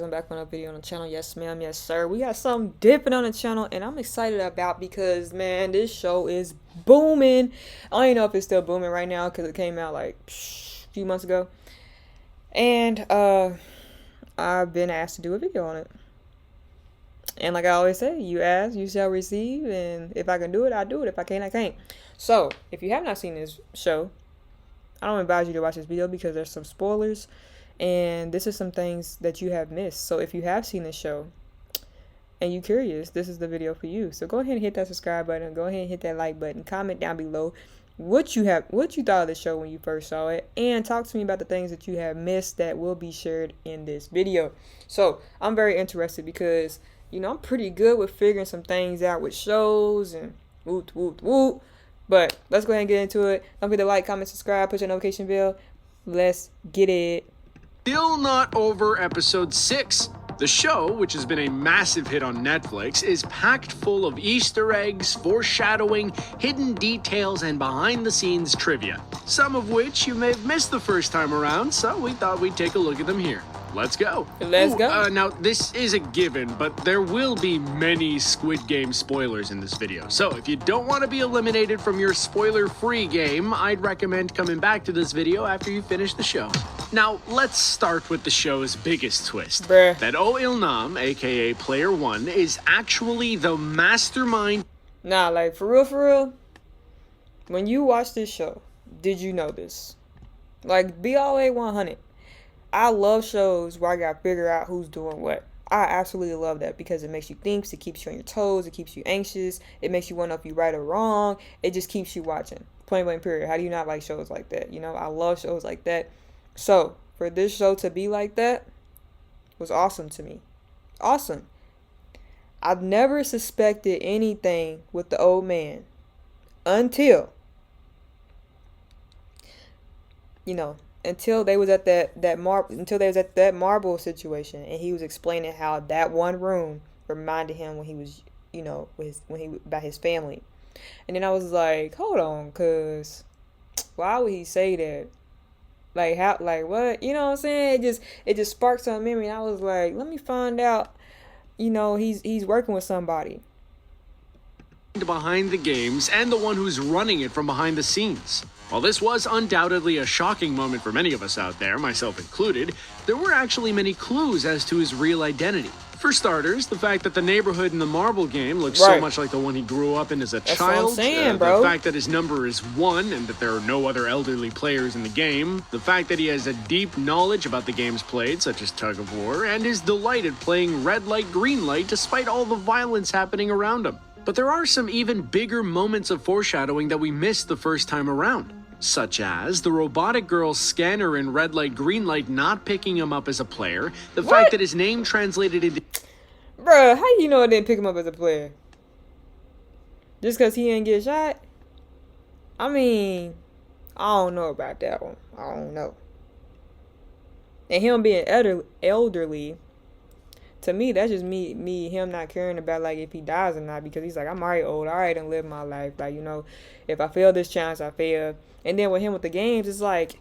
I'm back on a video on the channel. Yes ma'am, yes sir. We got something different on the channel and I'm excited about because man, this show is booming. I don't even know if it's still booming right now because it came out like a few months ago. And I've been asked to do a video on it. And like I always say, you ask, you shall receive, and if I can do it, I do it. If I can't, I can't. So if you have not seen this show, I don't advise you to watch this video because there's some spoilers. And this is some things that you have missed. So if you have seen this show and you're curious, this is the video for you. So go ahead and hit that subscribe button. Go ahead and hit that like button. Comment down below what you thought of the show when you first saw it. And talk to me about the things that you have missed that will be shared in this video. So I'm very interested because, you know, I'm pretty good with figuring some things out with shows and woot, woot, woot. But let's go ahead and get into it. Don't forget to like, comment, subscribe, push your notification bell. Let's get it. Still not over episode 6. The show, which has been a massive hit on Netflix, is packed full of Easter eggs, foreshadowing, hidden details, and behind-the-scenes trivia. Some of which you may have missed the first time around, so we thought we'd take a look at them here. Let's go. Let's go. Now, this is a given, but there will be many Squid Game spoilers in this video. So if you don't want to be eliminated from your spoiler-free game, I'd recommend coming back to this video after you finish the show. Now, let's start with the show's biggest twist. Bruh. That Oh Il-nam, aka Player 1, is actually the mastermind. Nah, like for real, when you watch this show, did you know this? Like, be all way 100. I love shows where I gotta figure out who's doing what. I absolutely love that because it makes you think, it keeps you on your toes, it keeps you anxious, it makes you wonder if you're right or wrong, it just keeps you watching. Point blank period. How do you not like shows like that? You know, I love shows like that. So, for this show to be like that was awesome to me. Awesome. I've never suspected anything with the old man until, you know, until they was at that marble situation and he was explaining how that one room reminded him when he was, you know, about his family. And then I was like, hold on, cuz why would he say that? Like how, like what? You know what I'm saying? It just sparked some memory. And I was like, let me find out, you know, he's working with somebody Behind the games and the one who's running it from behind the scenes. While this was undoubtedly a shocking moment for many of us out there, myself included, there were actually many clues as to his real identity. For starters, the fact that the neighborhood in the marble game looks so much like the one he grew up in as a child. What I'm saying, bro. The fact that his number is 1 and that there are no other elderly players in the game. The fact that he has a deep knowledge about the games played, such as tug of war, and his delight at playing red light, green light despite all the violence happening around him. But there are some even bigger moments of foreshadowing that we missed the first time around. Such as the robotic girl's scanner in red light, green light not picking him up as a player, the fact that his name translated into... Bruh, how you know it didn't pick him up as a player? Just because he didn't get shot? I mean, I don't know about that one. I don't know. And him being elderly, to me, that's just him not caring about, like, if he dies or not. Because he's like, I'm already old. I already done lived my life. Like, you know, if I fail this chance, I fail. And then with him with the games, it's like,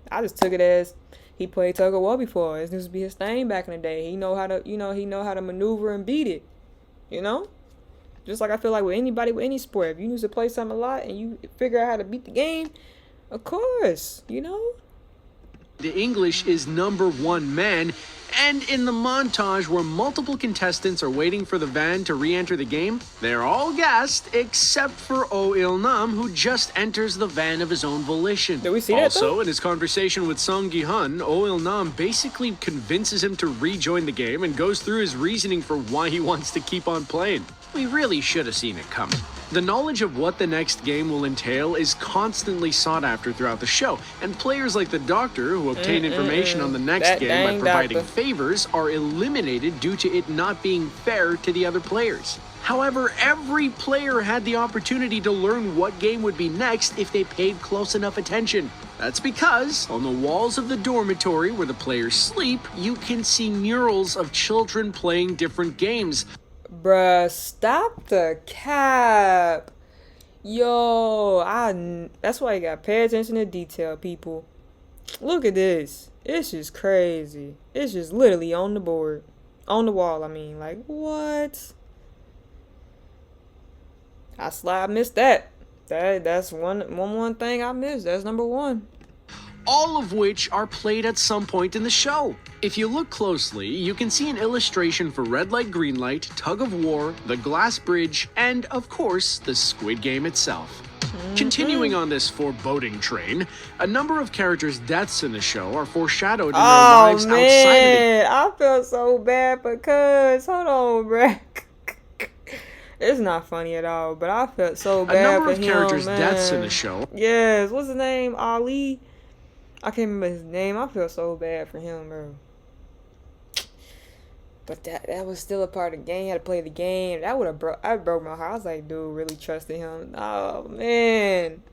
I just took it as he played tug of war before. This used to be his thing back in the day. He know how to, you know, how to maneuver and beat it. You know? Just like I feel like with anybody, with any sport. If you used to play something a lot and you figure out how to beat the game, of course, you know? The English is number 1 man, and in the montage where multiple contestants are waiting for the van to re-enter the game, they're all gassed except for Oh Il-nam, who just enters the van of his own volition. Did we see that Also, though? in his conversation with Song Gi-hun, Oh Il-nam basically convinces him to rejoin the game and goes through his reasoning for why he wants to keep on playing. We really should have seen it coming. The knowledge of what the next game will entail is constantly sought after throughout the show, and players like the Doctor, who obtain information on the next game by providing favors, are eliminated due to it not being fair to the other players. However, every player had the opportunity to learn what game would be next if they paid close enough attention. That's because, on the walls of the dormitory where the players sleep, you can see murals of children playing different games. Bruh, stop the cap. Yo, that's why you gotta pay attention to detail, people. Look at this. It's just crazy. It's just literally on the board. On the wall, I mean. Like, what? I missed that. That's one thing I missed. That's number one. All of which are played at some point in the show. If you look closely, you can see an illustration for Red Light, Green Light, Tug of War, the Glass Bridge, and of course, the Squid Game itself. Continuing on this foreboding train, a number of characters' deaths in the show are foreshadowed in their lives outside of it. I felt so bad because, hold on, bruh. It's not funny at all, but I felt so bad for him, A number of characters' deaths in the show. Yes, what's his name? Ali? I can't remember his name. I feel so bad for him, bro. But that was still a part of the game. You had to play the game. That would have broke my heart. I was like, dude, really trusted him. Oh man.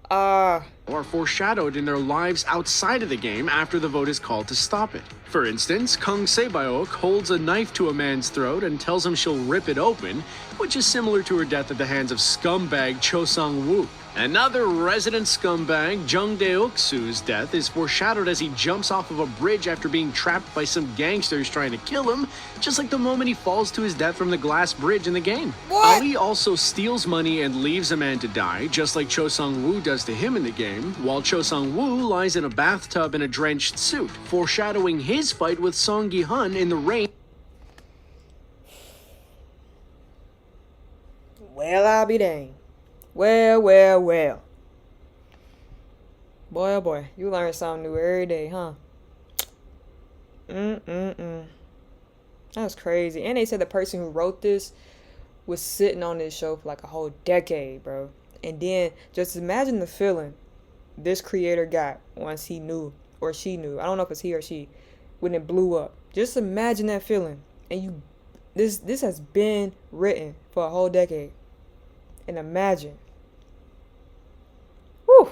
Are foreshadowed in their lives outside of the game after the vote is called to stop it. For instance, Kung Sebaok holds a knife to a man's throat and tells him she'll rip it open, which is similar to her death at the hands of scumbag Cho Sang-woo. Another resident scumbag, Jung Deok-soo's death is foreshadowed as he jumps off of a bridge after being trapped by some gangsters trying to kill him, just like the moment he falls to his death from the glass bridge in the game. What? Ali also steals money and leaves a man to die, just like Cho Sang-woo does to him in the game, while Cho Sang-woo lies in a bathtub in a drenched suit, foreshadowing his fight with Song Gi-hun in the rain. Well, I'll be dang. Well. Boy, oh boy. You learn something new every day, huh? That was crazy. And they said the person who wrote this was sitting on this show for like a whole decade, bro. And then just imagine the feeling this creator got once he knew, or she knew. I don't know if it's he or she, when it blew up. Just imagine that feeling. And this has been written for a whole decade. And imagine. Whew.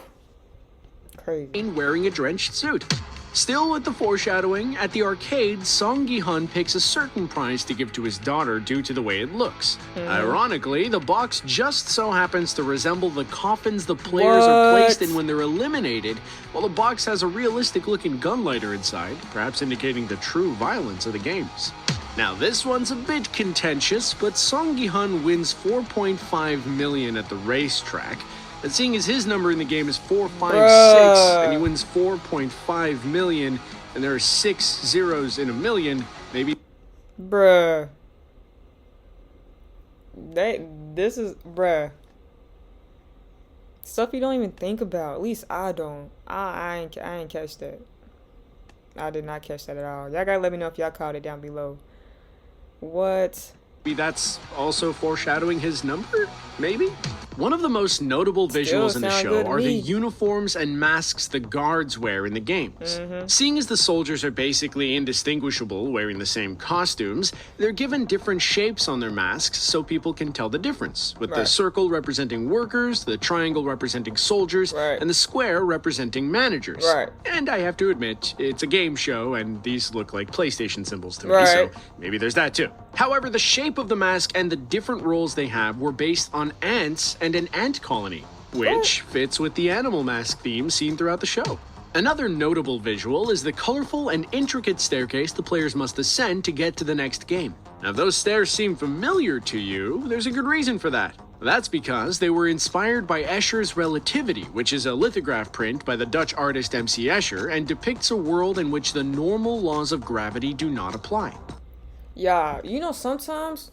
Crazy. Wearing a drenched suit. Still with the foreshadowing, at the arcade, Song Gi-hun picks a certain prize to give to his daughter due to the way it looks. Ironically, the box just so happens to resemble the coffins the players are placed in when they're eliminated, while the box has a realistic-looking gun lighter inside, perhaps indicating the true violence of the games. Now this one's a bit contentious, but Song Gi-hun wins $4.5 million at the racetrack. And seeing as his number in the game is 456, and he wins 4.5 million, and there are 6 zeros in a million, maybe. Bruh. This is, bruh. Stuff you don't even think about. At least I don't. I ain't catch that. I did not catch that at all. Y'all gotta let me know if y'all caught it down below. What? That's also foreshadowing his number? Maybe? One of the most notable visuals in the show are the uniforms and masks the guards wear in the games. Seeing as the soldiers are basically indistinguishable wearing the same costumes, they're given different shapes on their masks so people can tell the difference, with the circle representing workers, the triangle representing soldiers, and the square representing managers. And I have to admit, it's a game show and these look like PlayStation symbols to me, so maybe there's that too. However, the shape of the mask and the different roles they have were based on ants and an ant colony, which fits with the animal mask theme seen throughout the show. Another notable visual is the colorful and intricate staircase the players must ascend to get to the next game. Now, if those stairs seem familiar to you, there's a good reason for that. That's because they were inspired by Escher's Relativity, which is a lithograph print by the Dutch artist MC Escher and depicts a world in which the normal laws of gravity do not apply. Yeah, you know, sometimes,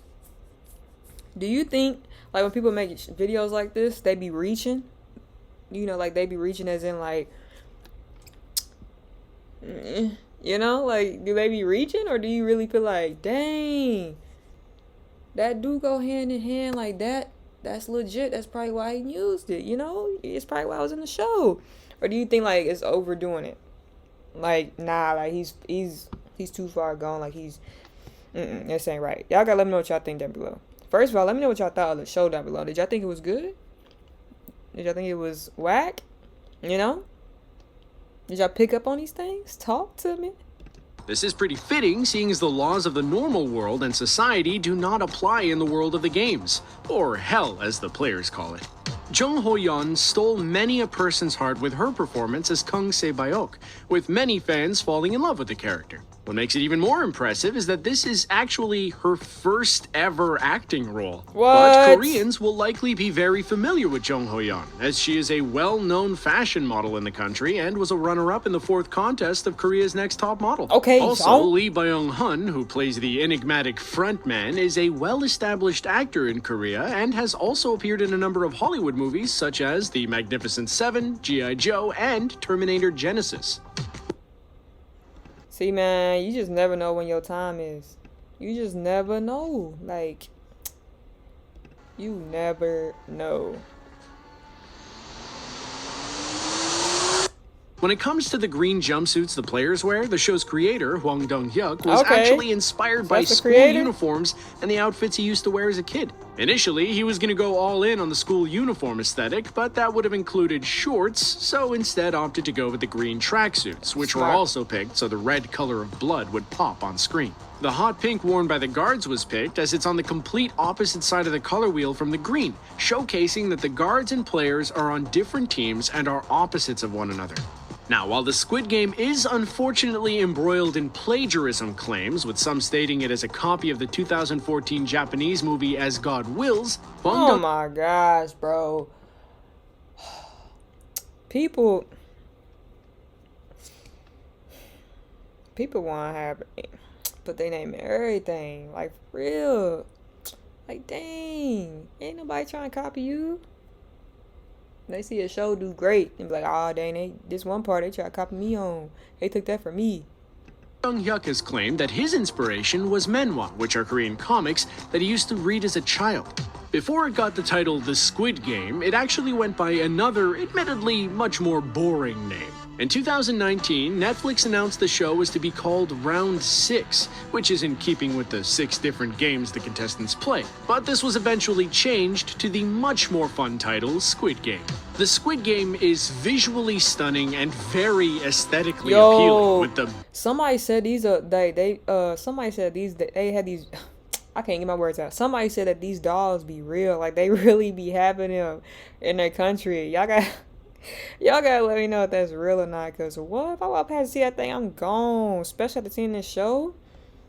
do you think, like, when people make videos like this, they be reaching? You know, like, they be reaching as in, like, you know, like, do they be reaching? Or do you really feel like, dang, that do go hand in hand like that? That's legit. That's probably why he used it, you know? It's probably why I was in the show. Or do you think, like, it's overdoing it? Like, nah, like, he's too far gone. Like, this ain't right. Y'all gotta let me know what y'all think down below. First of all, let me know what y'all thought of the show down below. Did y'all think it was good? Did y'all think it was whack? You know? Did y'all pick up on these things? Talk to me. This is pretty fitting, seeing as the laws of the normal world and society do not apply in the world of the games, or hell as the players call it. Jung Ho-yeon stole many a person's heart with her performance as Kang Se-bayok, with many fans falling in love with the character. What makes it even more impressive is that this is actually her first ever acting role. What? But Koreans will likely be very familiar with Jung Ho-yeon, as she is a well-known fashion model in the country and was a runner-up in the 4th contest of Korea's Next Top Model. Okay, also, so? Lee Byung-hun, who plays the enigmatic frontman, is a well-established actor in Korea and has also appeared in a number of Hollywood movies such as The Magnificent Seven, G.I. Joe, and Terminator Genesis. See, man, you just never know when your time is. You just never know. Like, you never know. When it comes to the green jumpsuits the players wear, the show's creator, Hwang Dong-hyuk, was Okay. actually inspired by That's the school creator? uniforms and the outfits he used to wear as a kid. Initially, he was going to go all in on the school uniform aesthetic, but that would have included shorts, so instead opted to go with the green tracksuits, which were Smart. also picked so the red color of blood would pop on screen. The hot pink worn by the guards was picked as it's on the complete opposite side of the color wheel from the green, showcasing that the guards and players are on different teams and are opposites of one another. Now, while the Squid Game is unfortunately embroiled in plagiarism claims, with some stating it as a copy of the 2014 Japanese movie As God Wills, Oh my gosh, bro. People want to have put their name in everything. Like, for real. Like, dang. Ain't nobody trying to copy you. They see a show do great and be like, oh, dang, this one part they try to copy me on. They took that from me. Dong-hyuk has claimed that his inspiration was manhwa, which are Korean comics that he used to read as a child. Before it got the title The Squid Game, it actually went by another, admittedly much more boring name. In 2019, Netflix announced the show was to be called Round 6, which is in keeping with the 6 different games the contestants play. But this was eventually changed to the much more fun title Squid Game. The Squid Game is visually stunning and very aesthetically appealing with the... Somebody said these are somebody said they had these I can't get my words out. Somebody said that these dolls be real, like they really be having them in their country. Y'all gotta let me know if that's real or not. Cause what if I walk past and see that thing, I'm gone. Especially after seeing this show.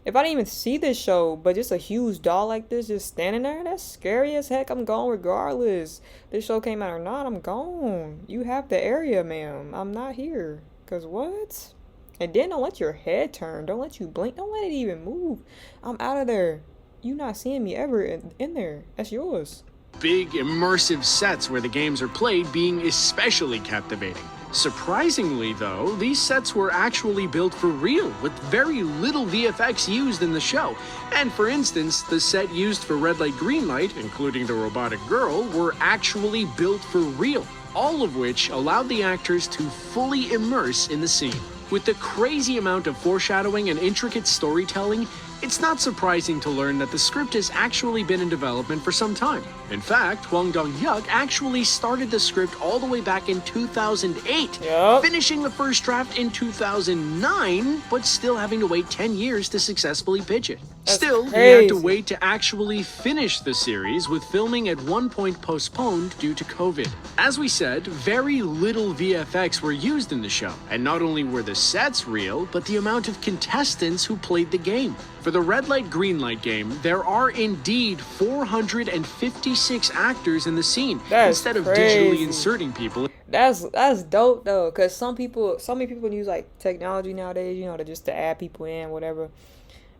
If I didn't even see this show, but just a huge doll like this just standing there, that's scary as heck. I'm gone regardless. This show came out or not, I'm gone. You have the area, ma'am. I'm not here. Cause what? And then don't let your head turn. Don't let you blink. Don't let it even move. I'm out of there. You not seeing me ever in there. That's yours. Big immersive sets where the games are played being especially captivating. Surprisingly, though, these sets were actually built for real, with very little VFX used in the show. And for instance, the set used for Red Light Green Light, including the robotic girl, were actually built for real, all of which allowed the actors to fully immerse in the scene. With the crazy amount of foreshadowing and intricate storytelling, it's not surprising to learn that the script has actually been in development for some time. In fact, Hwang Dong-hyuk actually started the script all the way back in 2008, finishing the first draft in 2009, but still having to wait 10 years to successfully pitch it. Still, he had to wait to actually finish the series, with filming at one point postponed due to COVID. As we said, very little VFX were used in the show, and not only were the sets real, but the amount of contestants who played the game. For the Red Light Green Light game, there are indeed 456 actors in the scene, instead of digitally inserting people. That's dope though, cause so many people use like technology nowadays, you know, to add people in, whatever.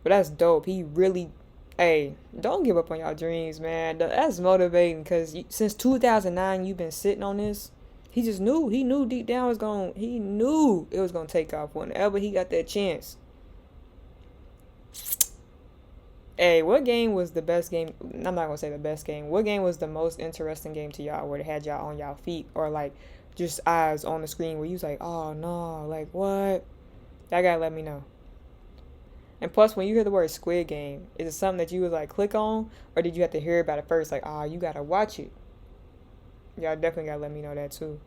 But that's dope. He really, hey, don't give up on y'all dreams, man. That's motivating, cause since 2009 you've been sitting on this. He just knew. He knew deep down he knew it was gonna take off whenever he got that chance. Hey, what game was the best game? I'm not gonna say the best game. What game was the most interesting game to y'all, where it had y'all on y'all feet, or like just eyes on the screen where you was like, oh no, like what? Y'all gotta let me know. And plus, when you hear the word Squid Game, is it something that you was like click on, or did you have to hear about it first? Like, you gotta watch it. Y'all definitely gotta let me know that too.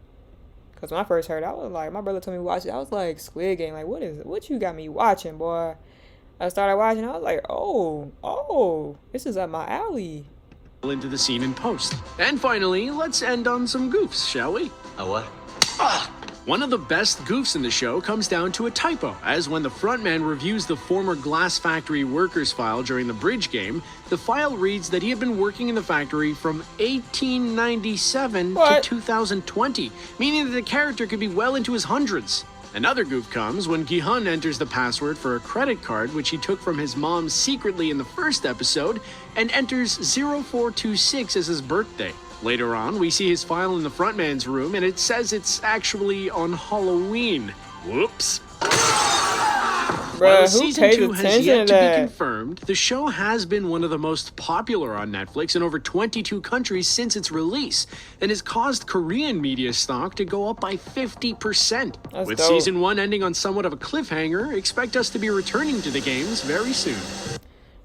Cause when I first heard it, I was like, my brother told me to watch it. I was like, Squid Game, like what is it? What you got me watching, boy? I started watching. I was like, oh, this is up my alley. into the scene in post. And finally, let's end on some goofs, shall we? A what? One of the best goofs in the show comes down to a typo, as when the frontman reviews the former glass factory workers file during the bridge game, the file reads that he had been working in the factory from 1897 What? to 2020, meaning that the character could be well into his hundreds. Another goof comes when Gi-hun enters the password for a credit card which he took from his mom secretly in the first episode and enters 0426 as his birthday. Later on, we see his file in the frontman's room and it says it's actually on Halloween. Whoops. While Bruh, who season pays 2 has attention yet to to be that? confirmed, the show has been one of the most popular on Netflix in over 22 countries since its release, and has caused Korean media stock to go up by 50%. That's With dope. season 1 ending on somewhat of a cliffhanger, expect us to be returning to the games very soon.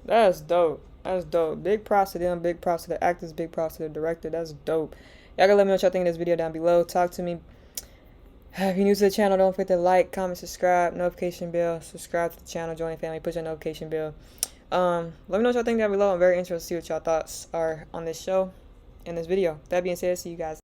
That's dope. That's dope. Big props to them. Big props to the actors. Big props to the director. That's dope. Y'all gotta let me know what y'all think of this video down below. Talk to me. If you're new to the channel, don't forget to like, comment, subscribe, notification bell. Subscribe to the channel, join the family, push that notification bell. Let me know what y'all think down below. I'm very interested to see what y'all thoughts are on this show and this video. That being said, see you guys